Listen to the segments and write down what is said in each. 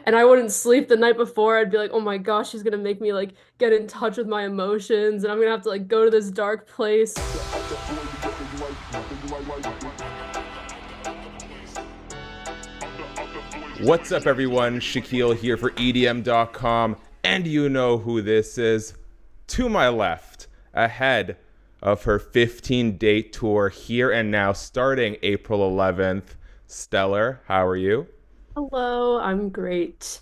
And I wouldn't sleep the night before. I'd be like, oh my gosh, she's gonna make me like get in touch with my emotions, and I'm gonna have to like go to this dark place. What's up, everyone? Shakiel here for EDM.com, and you know who this is. To my left, ahead of her 15-date tour here and now, starting April 11th, Steller, how are you? Hello, I'm great.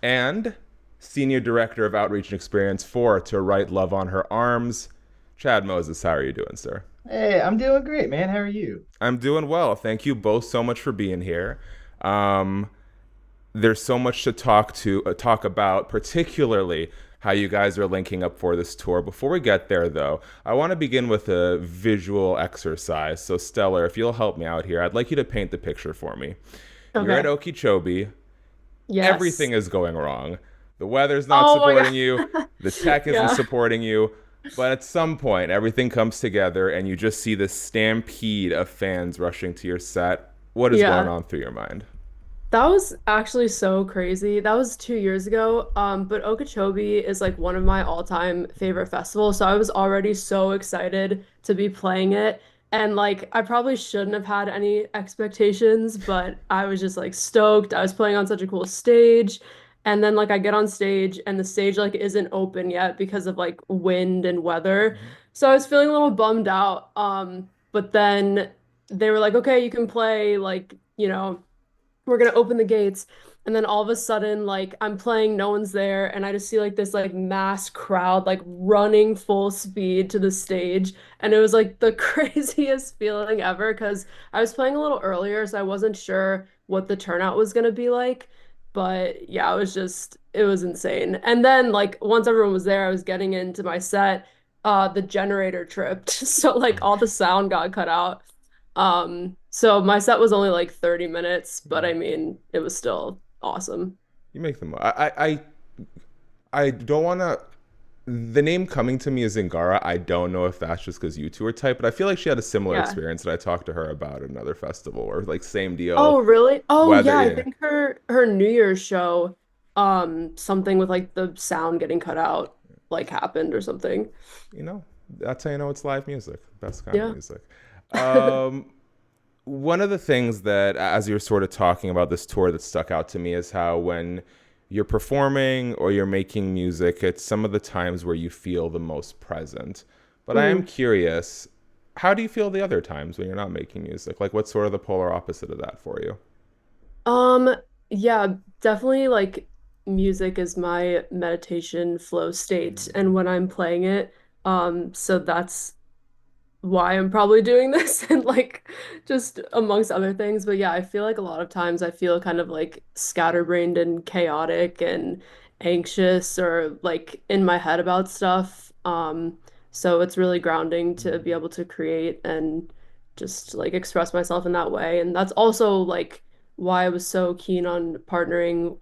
And Senior Director of Outreach and Experience for To Write Love on Her Arms, Chad Moses, how are you doing, sir? Hey, I'm doing great, man. How are you? I'm doing well. Thank you both so much for being here. Um, there's so much to talk about, particularly how you guys are linking up for this tour. Before we get there, though, I want to begin with a visual exercise. So, Stellar, if you'll help me out here, I'd like you to paint the picture for me. You're at Okay. Okeechobee. Yes. Everything is going wrong. The weather's not Oh my supporting you. God. The tech isn't Yeah. supporting you. But at some point, everything comes together, and you just see this stampede of fans rushing to your set. What is going Yeah. on through your mind? That was actually so crazy. That was 2 years ago. But Okeechobee is like one of my all-time favorite festivals. So I was already so excited to be playing it. And like I probably shouldn't have had any expectations, but I was just like stoked. I was playing on such a cool stage. And then like I get on stage and the stage like isn't open yet because of like wind and weather. Mhm. So I was feeling a little bummed out. But then they were like, okay, you can play like, we're gonna open the gates. And then all of a sudden, like I'm playing, no one's there, and I just see like this like mass crowd like running full speed to the stage. And it was like the craziest feeling ever because I was playing a little earlier, so I wasn't sure what the turnout was gonna be like. But yeah, it was insane. And then like once everyone was there, I was getting into my set, the generator tripped. So like all the sound got cut out. So my set was only like 30 minutes, but I mean, it was still awesome. You make them. I don't want to. The name coming to me is Zingara. I don't know if that's just because you two are tight, but I feel like she had a similar Yeah. experience that I talked to her about at another festival, or like same deal. Oh, really? Oh, Weather, yeah, I yeah. think her New Year's show, something with like the sound getting cut out like happened or something. You know, that's how you know it's live music, best kind of Yeah. music. Um, One of the things that, as you're sort of talking about this tour, that stuck out to me is how when you're performing or you're making music, it's some of the times where you feel the most present. But I am Mhm. curious, how do you feel the other times when you're not making music? Like, what's sort of the polar opposite of that for you? Um, yeah, definitely like music is my meditation flow state, and when I'm playing it, so that's why I'm probably doing this and like just amongst other things. But yeah, I feel like a lot of times I feel kind of like scatterbrained and chaotic and anxious or like in my head about stuff. So it's really grounding to be able to create and just like express myself in that way. And that's also like why I was so keen on partnering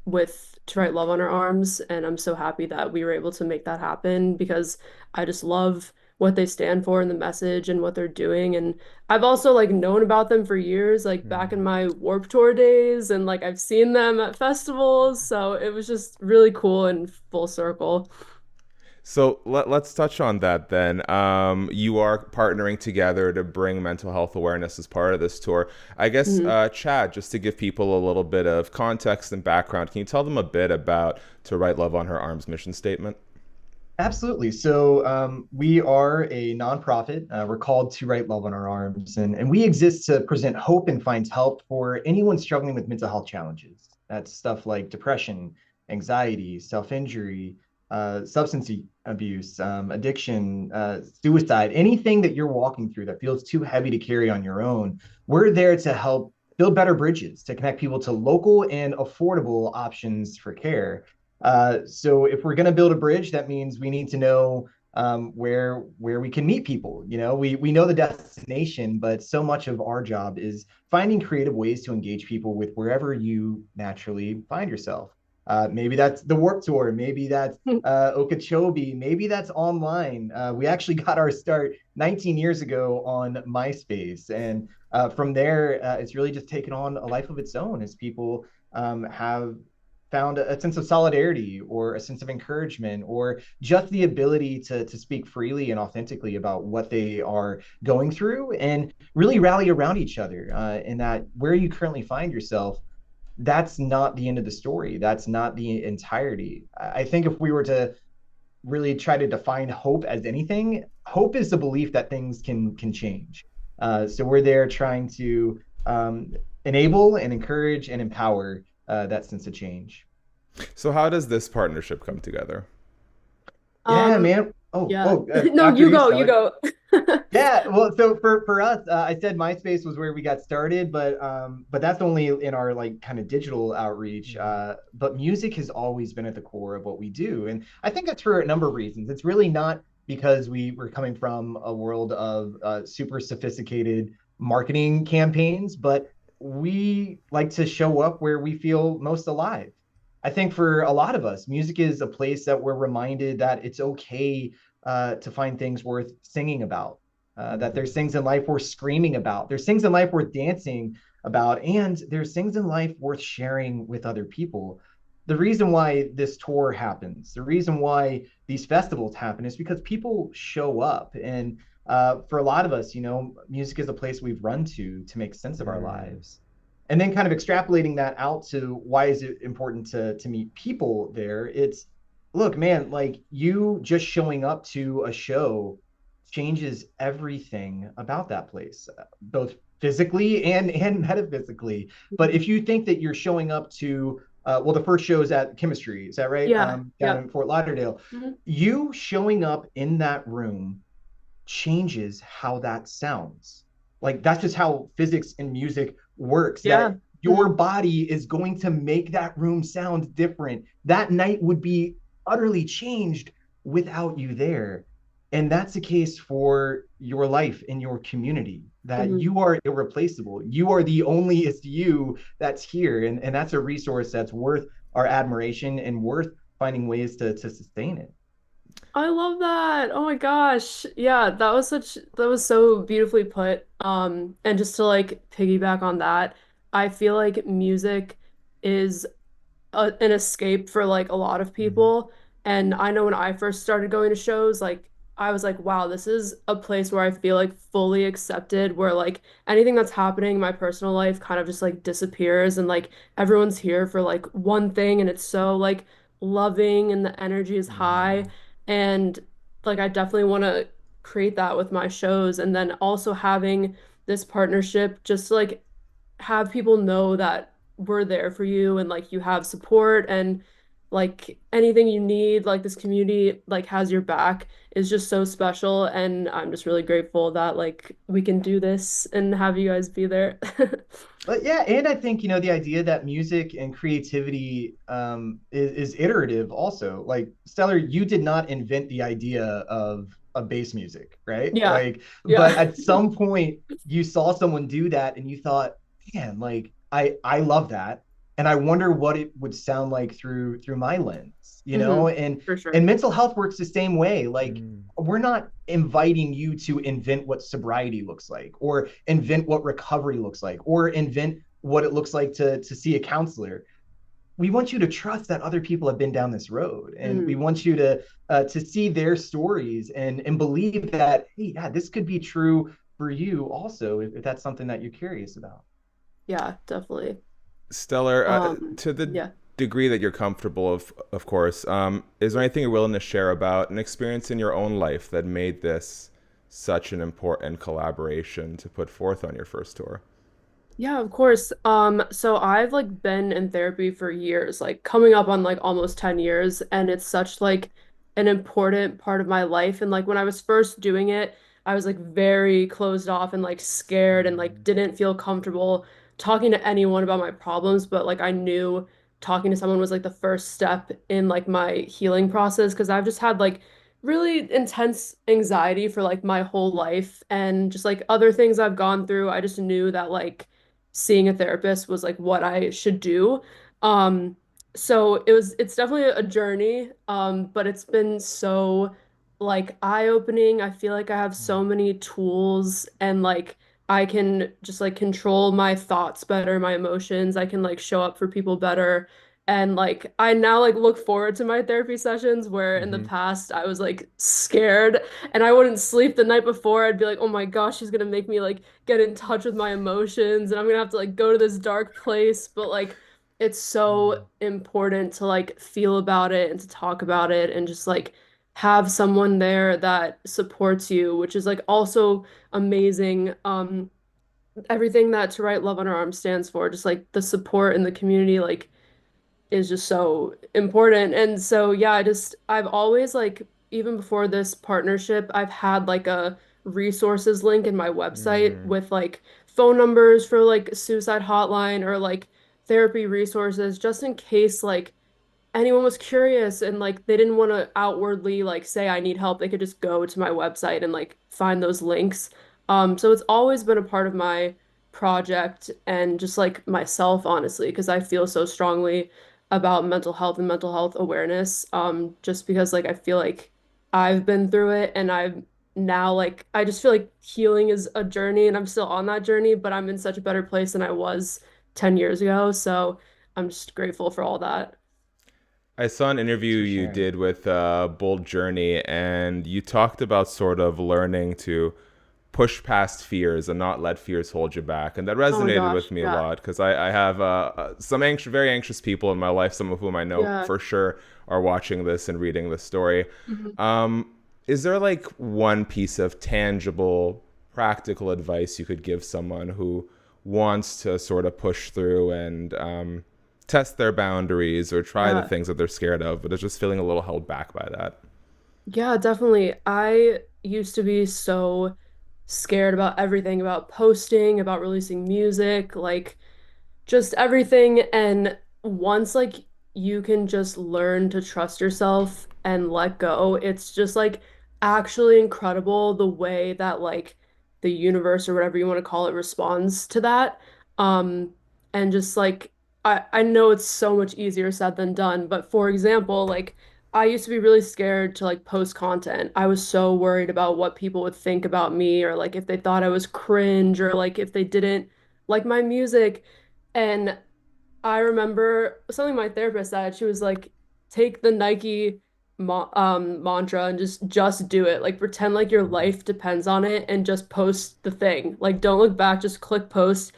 with To Write Love on Our Arms. And I'm so happy that we were able to make that happen because I just love what they stand for and the message and what they're doing. And I've also like known about them for years, like back in my Warped Tour days, and like I've seen them at festivals. So it was just really cool and full circle. So let's touch on that then. You are partnering together to bring mental health awareness as part of this tour. I guess, Mhm. Chad, just to give people a little bit of context and background, can you tell them a bit about To Write Love on Her Arms mission statement? Absolutely. So we are a nonprofit. We're called To Write Love on Our Arms, and we exist to present hope and find help for anyone struggling with mental health challenges. That's stuff like depression, anxiety, self-injury, substance abuse, addiction, suicide, anything that you're walking through that feels too heavy to carry on your own. We're there to help build better bridges to connect people to local and affordable options for care. So if we're going to build a bridge, that means we need to know where we can meet people. You know, we know the destination, but so much of our job is finding creative ways to engage people with wherever you naturally find yourself. Maybe that's the Warp Tour. Maybe that's Okeechobee. Maybe that's online. We actually got our start 19 years ago on MySpace, and from there, it's really just taken on a life of its own as people have found a sense of solidarity or a sense of encouragement or just the ability to speak freely and authentically about what they are going through and really rally around each other. And that where you currently find yourself, that's not the end of the story. That's not the entirety. I think if we were to really try to define hope as anything, hope is the belief that things can change. So we're there trying to enable and encourage and empower that sense of change. So how does this partnership come together? Yeah, Um, man. yeah. No, After you you, go, you Steller. go. Yeah, well, so for us, I said MySpace was where we got started, but that's only in our like kind of digital outreach. But music has always been at the core of what we do, and I think that's for a number of reasons. It's really not because we were coming from a world of super sophisticated marketing campaigns, but we like to show up where we feel most alive. I think for a lot of us, music is a place that we're reminded that it's okay to find things worth singing about, that there's things in life worth screaming about, there's things in life worth dancing about, and there's things in life worth sharing with other people. The reason why this tour happens, the reason why these festivals happen is because people show up. And for a lot of us, music is a place we've run to make sense of our lives. And then kind of extrapolating that out to why is it important to meet people there? It's look, man, like you just showing up to a show changes everything about that place, both physically and metaphysically. But if you think that you're showing up to, well, the first show is at Chemistry, is that right? Yeah, Down yep. in Fort Lauderdale. Mhm. You showing up in that room changes how that sounds. Like that's just how physics and music works. Yeah. That your Mhm. body is going to make that room sound different. That night would be utterly changed without you there. And that's the case for your life in your community, that Mhm. you are irreplaceable. You are the onlyest you that's here. And that's a resource that's worth our admiration and worth finding ways to sustain it. I love that. Oh my gosh. Yeah, that was so beautifully put. And just to like piggyback on that, I feel like music is an escape for like a lot of people. And I know when I first started going to shows, like I was like, wow, this is a place where I feel like fully accepted, where like anything that's happening in my personal life kind of just like disappears and like everyone's here for like one thing and it's so like loving and the energy is high. And like I definitely want to create that with my shows and then also having this partnership just to like have people know that we're there for you and like you have support and like anything you need, like this community like has your back is just so special and I'm just really grateful that like we can do this and have you guys be there. But yeah, and I think the idea that music and creativity is iterative also. Like Stellar, you did not invent the idea of bass music, right? Yeah. Like, but Yeah. at some point you saw someone do that and you thought, man, like I love that, and I wonder what it would sound like through my lens, Hmm. For and sure. mental health works the same way. Like we're not inviting you to invent what sobriety looks like or invent what recovery looks like or invent what it looks like to see a counselor. We want you to trust that other people have been down this road, and we Hmm. want you to see their stories and believe that, hey, yeah, this could be true for you also, if that's something that you're curious about. Yeah, definitely. Stellar, to the Yeah. degree that you're comfortable, of course, is there anything you're willing to share about an experience in your own life that made this such an important collaboration to put forth on your first tour? Yeah, of course. So I've like been in therapy for years, like coming up on like almost 10 years, and it's such like an important part of my life. And like when I was first doing it, I was like very closed off and like scared and like didn't feel comfortable talking to anyone about my problems, but like I knew talking to someone was like the first step in like my healing process because I've just had like really intense anxiety for like my whole life and just like other things I've gone through. I just knew that like seeing a therapist was like what I should do. Um, so it's definitely a journey, but it's been so like eye-opening. I feel like I have so many tools and like I can just like control my thoughts better, my emotions. I can like show up for people better. And like I now like look forward to my therapy sessions where in the Hmm. past I was like scared and I wouldn't sleep the night before. I'd be like, "Oh my gosh, she's gonna make me like get in touch with my emotions and I'm gonna have to like go to this dark place." But like it's so important to like feel about it and to talk about it and just like have someone there that supports you, which is like also amazing. Everything that To Write Love on Our Arms stands for, just like the support in the community, like is just so important. And so yeah, I've always like even before this partnership, I've had like a resources link in my website Mm. with like phone numbers for like suicide hotline or like therapy resources just in case like anyone was curious and like they didn't want to outwardly like say I need help, they could just go to my website and like find those links. So it's always been a part of my project and just like myself, honestly, because I feel so strongly about mental health and mental health awareness. Just because like I feel like I've been through it and I'm now like I just feel like healing is a journey and I'm still on that journey, but I'm in such a better place than I was 10 years ago. So I'm just grateful for all that. I saw an Thanks interview for you sharing. did with Bold Journey, and you talked about sort of learning to push past fears and not let fears hold you back. And that Oh my resonated with gosh. me a Yeah. lot because I have some very anxious people in my life, some of whom I know Yeah. for sure are watching this and reading this story. Mhm. Um, is there like one piece of tangible, practical advice you could give someone who wants to sort of push through and test their boundaries or try the Yeah. things that they're scared of, but is just feeling a little held back by that? Yeah, definitely. I used to be so scared about everything, about posting, about releasing music, like just everything. And once like you can just learn to trust yourself and let go, it's just like actually incredible the way that like the universe or whatever you want to call it responds to that. Um, and just like I know it's so much easier said than done, but for example, like I used to be really scared to like post content. I was so worried about what people would think about me or like if they thought I was cringe or like if they didn't like my music. And I remember something my therapist said. She was like, take the Nike mantra and just do it. Like pretend like your Mhm. life depends on it and just post the thing. Like don't look back, just click post.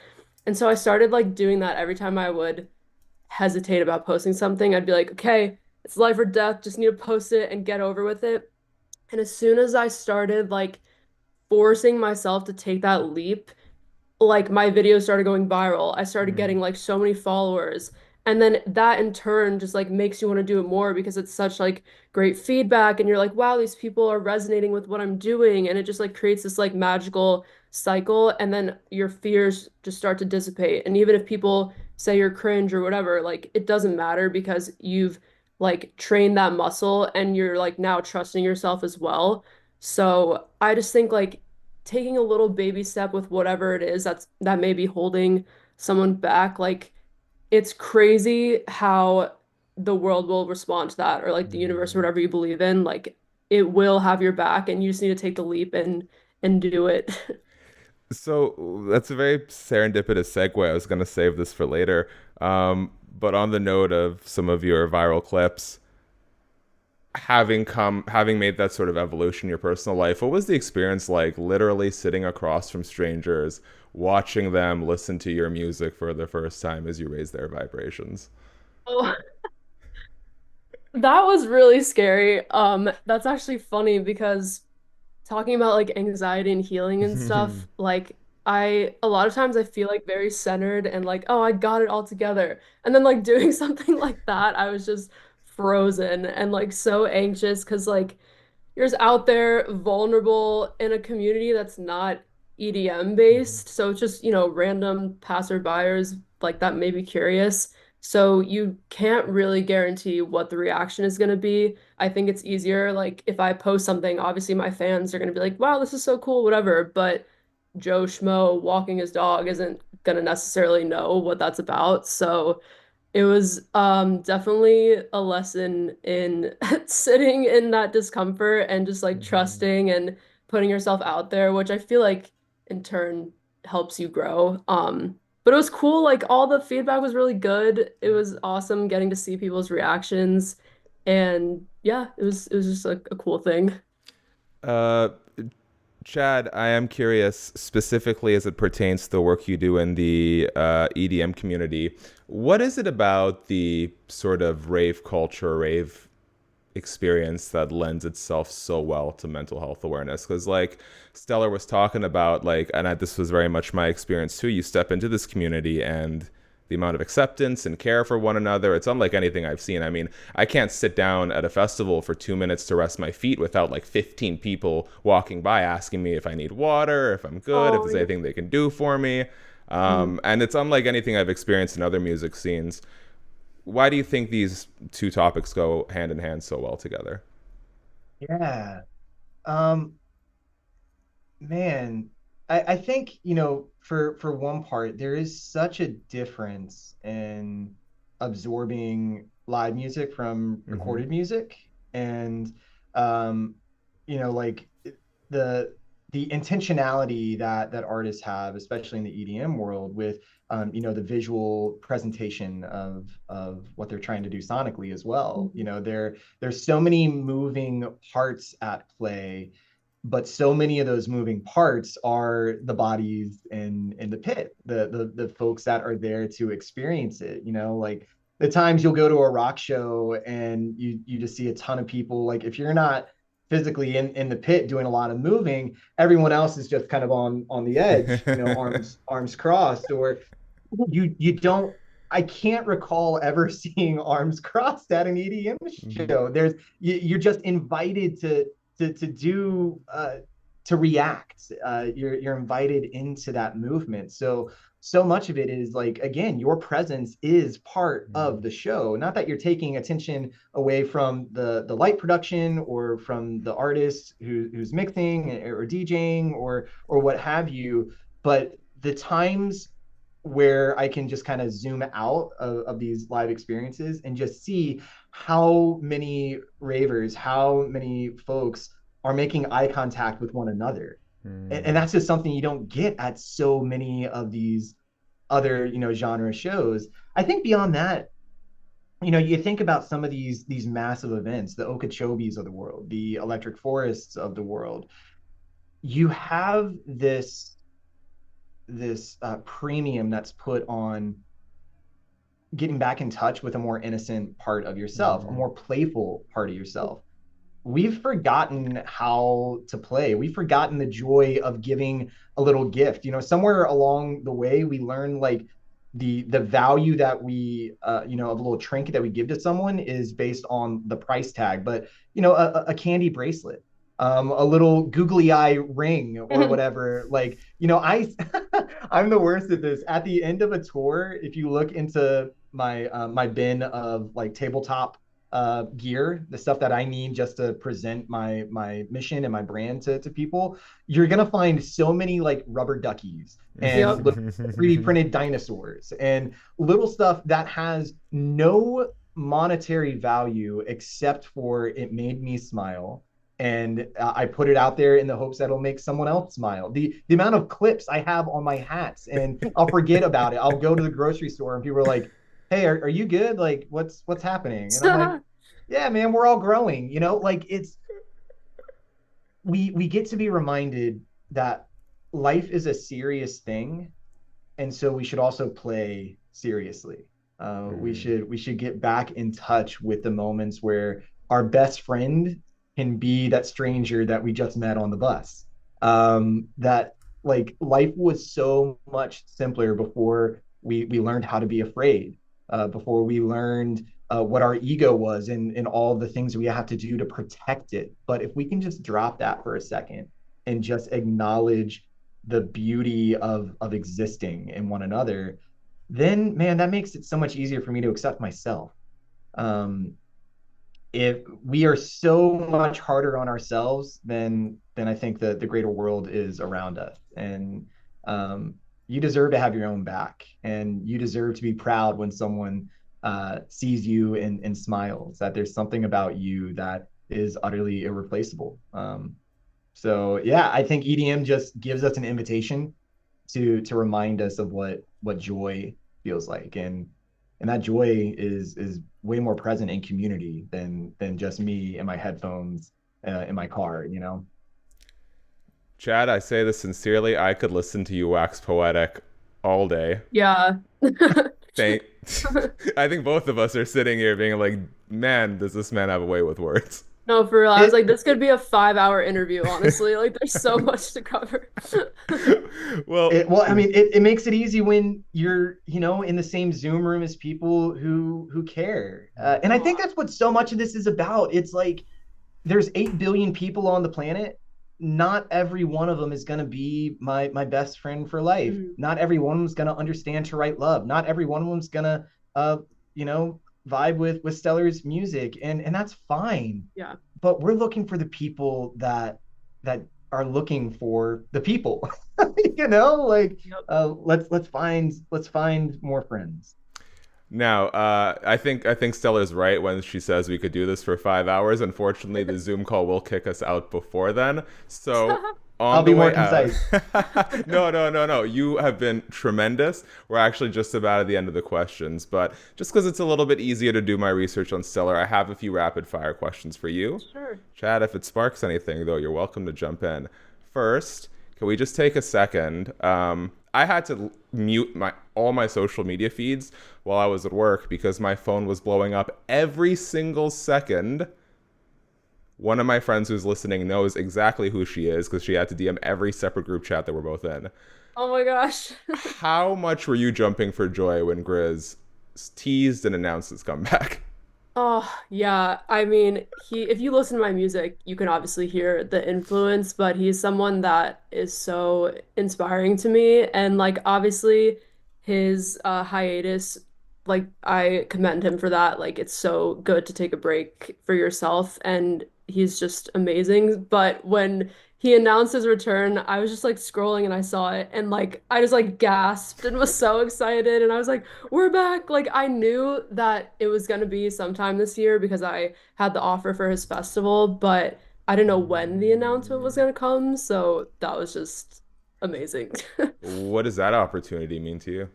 And so I started like doing that every time I would hesitate about posting something. I'd be like, okay, it's life or death, just need to post it and get over with it. And as soon as I started like forcing myself to take that leap, like my videos started going viral. I started getting Mm. like so many followers. And then that in turn just like makes you want to do it more because it's such like great feedback and you're like, wow, these people are resonating with what I'm doing. And it just like creates this like magical cycle. And then your fears just start to dissipate. And even if people say you're cringe or whatever, like it doesn't matter because you've like trained that muscle and you're like now trusting yourself as well. So I just think like taking a little baby step with whatever it is that may be holding someone back, like it's crazy how the world will respond to that or like the universe or Mm. whatever you believe in, like it will have your back and you just need to take the leap and do it. So that's a very serendipitous segue. I was going to save this for later. But on the note of some of your viral clips, having made that sort of evolution in your personal life, what was the experience like literally sitting across from strangers, watching them listen to your music for the first time as you raise their vibrations? Oh, that was really scary. That's actually funny because talking about like anxiety and healing and stuff, like I a lot of times I feel like very centered and like, oh, I got it all together. And then like doing something like that, I was just frozen and like so anxious because like you're just out there vulnerable in a community that's not EDM Mhm. based. So it's just, random passerbyers like that may be curious. So you can't really guarantee what the reaction is going to be. I think it's easier, like if I post something, obviously my fans are going to be like, wow, this is so cool, whatever. But Joe Schmo walking his dog isn't going to necessarily know what that's about. So it was definitely a lesson in sitting in that discomfort and just like Mhm. trusting and putting yourself out there, which I feel like in turn helps you grow. But it was cool. Like all the feedback was really good. It was awesome getting to see people's reactions. And yeah, it was just a cool thing. Uh, Chad, I am curious, specifically as it pertains to the work you do in the EDM community. What is it about the sort of rave culture, rave experience that lends itself so well to mental health awareness? Because, like Steller was talking about, like, and this was very much my experience too. You step into this community and the amount of acceptance and care for one another, it's unlike anything I've seen. I mean, I can't sit down at a festival for 2 minutes to rest my feet without like 15 people walking by asking me if I need water, if I'm good, if Oh, there's yeah. anything they can do for me. Mhm. And it's unlike anything I've experienced in other music scenes. Why do you think these two topics go hand in hand so well together? Yeah. Um, Man, I think, for one part, there is such a difference in absorbing live music from Mm-hmm. recorded music. And um, like the the intentionality that artists have, especially in the EDM world, with the visual presentation of what they're trying to do sonically as well. Mhm. There's so many moving parts at play, but so many of those moving parts are the bodies in the pit, the folks that are there to experience it. Like the times you'll go to a rock show and you just see a ton of people. Like if you're not physically in the pit doing a lot of moving, everyone else is just kind of on the edge, arms crossed, or you don't. I can't recall ever seeing arms crossed at an EDM Mm-hmm. show. You're just invited to do to react. You're invited into that movement. So much of it is like, again, your presence is part Mm-hmm. of the show. Not that you're taking attention away from the light production or from the artist who's mixing or DJing or what have you, but the times where I can just kind of zoom out of these live experiences and just see how many ravers, how many folks are making eye contact with one another. And Mm-hmm. that's just something you don't get at so many of these other, genre shows. I think beyond that, you think about some of these massive events, the Okeechobees of the world, the Electric Forests of the world. You have this premium that's put on getting back in touch with a more innocent part of yourself, a Mm-hmm. more playful part of yourself. We've forgotten how to play. We've forgotten the joy of giving a little gift. Somewhere along the way, we learn like the value that we of a little trinket that we give to someone is based on the price tag. But a candy bracelet, a little googly eye ring or whatever. Like, I'm the worst at this. At the end of a tour, if you look into my bin of like tabletop gear, the stuff that I need just to present my mission and my brand to people, you're gonna find so many like rubber duckies and Yep. little 3D printed dinosaurs and little stuff that has no monetary value except for it made me smile. And I put it out there in the hopes that it'll make someone else smile. The amount of clips I have on my hats, and I'll forget about it. I'll go to the grocery store and people are like, "Hey, are you good? Like, what's happening?" And I'm like, "Yeah, man, we're all growing." Like we get to be reminded that life is a serious thing, and so we should also play seriously. We should get back in touch with the moments where our best friend can be that stranger that we just met on the bus. That like life was so much simpler before we learned how to be afraid, before we learned what our ego was and all the things we have to do to protect it. But if we can just drop that for a second and just acknowledge the beauty of existing in one another, then man, that makes it so much easier for me to accept myself. Um, if we are so much harder on ourselves, then I think that the greater world is around us, and um, you deserve to have your own back, and you deserve to be proud when someone sees you and smiles. That there's something about you that is utterly irreplaceable. So yeah, I think EDM just gives us an invitation to remind us of what joy feels like. And that joy is way more present in community than just me and my headphones in my car, you know. Chad, I say this sincerely. I could listen to you wax poetic all day. Yeah. Thank. I think both of us are sitting here being like, man, does this man have a way with words? No, for real. I was It like, this could be a 5 hour interview, honestly. Like, there's so much to cover. Well, Well, I mean, it makes it easy when you're, you know, in the same Zoom room as people who care. And I think Aw. that's what so much of this is about. It's like there's 8 billion people on the planet. Not every one of them is going to be my best friend for life. Mhm. Not every one of them's going to understand to write love. Not every one of them's going to you know, vibe with Stellar's music, and that's fine. Yeah. But we're looking for the people that are looking for the people. You know, like Yep. let's find more friends. now, I think Stella's right when she says we could do this for 5 hours. Unfortunately, the Zoom call will kick us out before then. So I'll on the be more way out, concise. no, no, no, no. You have been tremendous. We're actually just about at the end of the questions, but just because it's a little bit easier to do my research on Stellar, I have a few rapid fire questions for you. Sure. Chad, if it sparks anything, though, you're welcome to jump in. First, can we just take a second? I had to mute all my social media feeds while I was at work because my phone was blowing up every single second. One of my friends who's listening knows exactly who she is because she had to DM every separate group chat that we're both in. Oh my gosh. How much were you jumping for joy when GRiZ teased and announced his comeback? Oh, yeah. I mean, if you listen to my music, you can obviously hear the influence, but he's someone that is so inspiring to me. And like obviously his hiatus, like I commend him for that. Like it's so good to take a break for yourself and he's just amazing. But when he announced his return, I was just like scrolling and I saw it and like I just like gasped and was so excited and I was like, we're back. Like I knew that it was gonna be sometime this year because I had the offer for his festival, but I didn't know when the announcement was gonna come, so that was just amazing. What does that opportunity mean to you?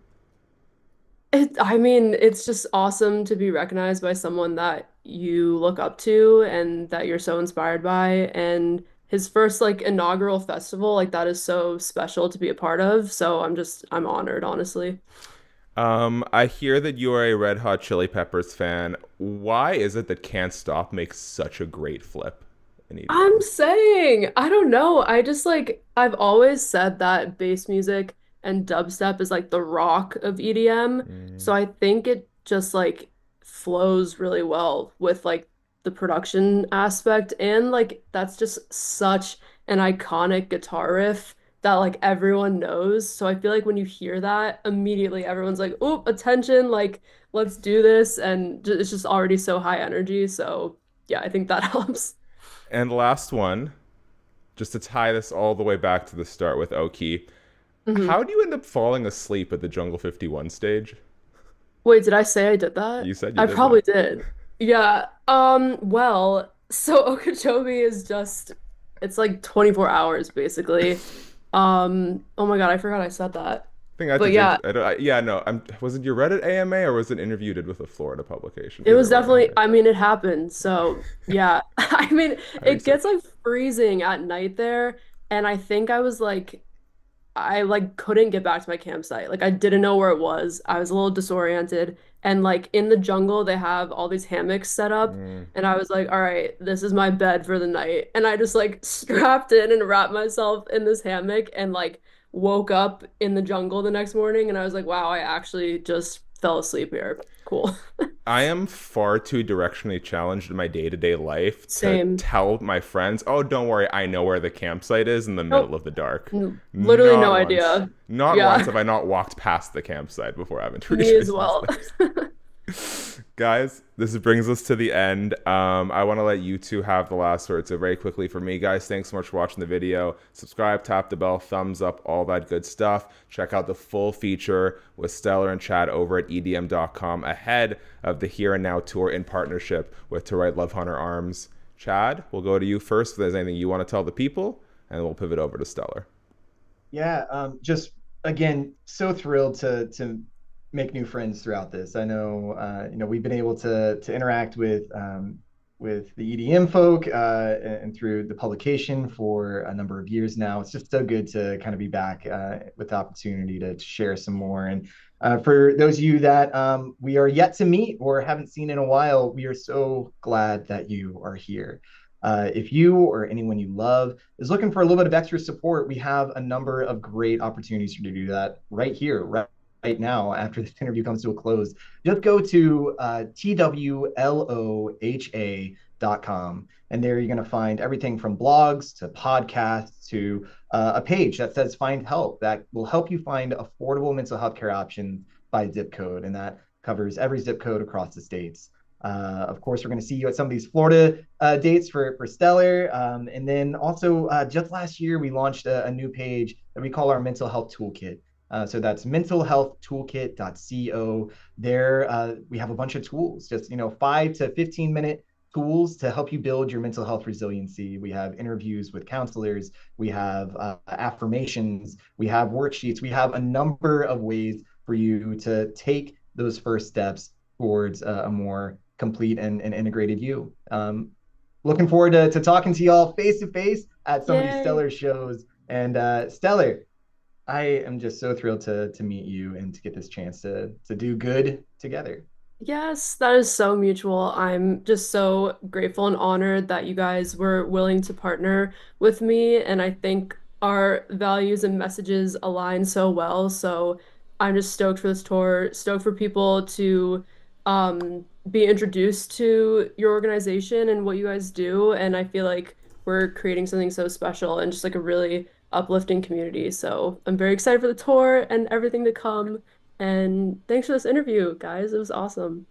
I mean, it's just awesome to be recognized by someone that you look up to and that you're so inspired by. And his first like inaugural festival, like that is so special to be a part of. So I'm honored, honestly. I hear that you are a Red Hot Chili Peppers fan. Why is it that Can't Stop makes such a great flip in I'm EDM? saying, I don't know. I just like, I've always said that bass music and dubstep is like the rock of EDM. So Mm. I think it just like flows really well with like the production aspect. And like, that's just such an iconic guitar riff that like everyone knows. So I feel like when you hear that, immediately everyone's like, oh, attention, like, let's do this. And it's just already so high energy. So yeah, I think that helps. And last one, just to tie this all the way back to the start with Oki, Mhm. how do you end up falling asleep at the Jungle 51 stage? Wait, did I say I did that? You said you I did that. probably did. Yeah. Well, so Okeechobee is just it's like 24 hours basically. Oh my God, I forgot I said that. I think I had to But jinx. yeah, Yeah, no. Was it your Reddit AMA or was it an interview you did with a Florida publication? it was Either way, definitely, I mean, it happened. So yeah. I mean, I it gets researched. like freezing at night there, and I think I was like I like couldn't get back to my campsite. Like I didn't know where it was. I was a little disoriented. And like in the jungle, they have all these hammocks set up. Mm. And I was like, all right, this is my bed for the night. And I just like strapped in and wrapped myself in this hammock and like woke up in the jungle the next morning. And I was like, wow, I actually just fell asleep here. Cool. I am far too directionally challenged in my day-to-day life to Same. tell my friends, "Oh, don't worry, I know where the campsite is in the middle Nope. of the dark." Literally no Not once. idea. Not once Yeah, have I not walked past the campsite before having to me as retrace my well. steps. Guys, this brings us to the end. I want to let you two have the last word. So very quickly for me, guys, thanks so much for watching the video. Subscribe, tap the bell, thumbs up, all that good stuff. Check out the full feature with Steller and Chad over at EDM.com ahead of the Here and Now tour in partnership with To Write Love Hunter Arms. Chad, we'll go to you first if there's anything you want to tell the people, and we'll pivot over to Steller. Yeah, just again, so thrilled to make new friends throughout this. I know, we've been able to interact with the EDM folk and through the publication for a number of years now. It's just so good to kind of be back with the opportunity to share some more. And for those of you that we are yet to meet or haven't seen in a while, we are so glad that you are here. If you or anyone you love is looking for a little bit of extra support, we have a number of great opportunities for you to do that right here, right now, after this interview comes to a close. Just go to TWLOHA.com. And there you're going to find everything from blogs to podcasts to a page that says find help that will help you find affordable mental health care options by zip code. And that covers every zip code across the states. Of course, we're going to see you at some of these Florida dates for Steller. And then also, just last year, we launched a new page that we call our mental health toolkit. So that's mentalhealthtoolkit.co. There, we have a bunch of tools, just 5 to 15 minute tools to help you build your mental health resiliency. We have interviews with counselors, we have affirmations, we have worksheets, we have a number of ways for you to take those first steps towards a more complete and integrated you. Looking forward to talking to y'all face to face at some of these Yay. Steller shows. And Steller, I am just so thrilled to meet you and to get this chance to do good together. Yes, that is so mutual. I'm just so grateful and honored that you guys were willing to partner with me. And I think our values and messages align so well. So I'm just stoked for this tour, stoked for people to be introduced to your organization and what you guys do. And I feel like we're creating something so special and just like a really uplifting community. So I'm very excited for the tour and everything to come. And thanks for this interview, guys. It was awesome.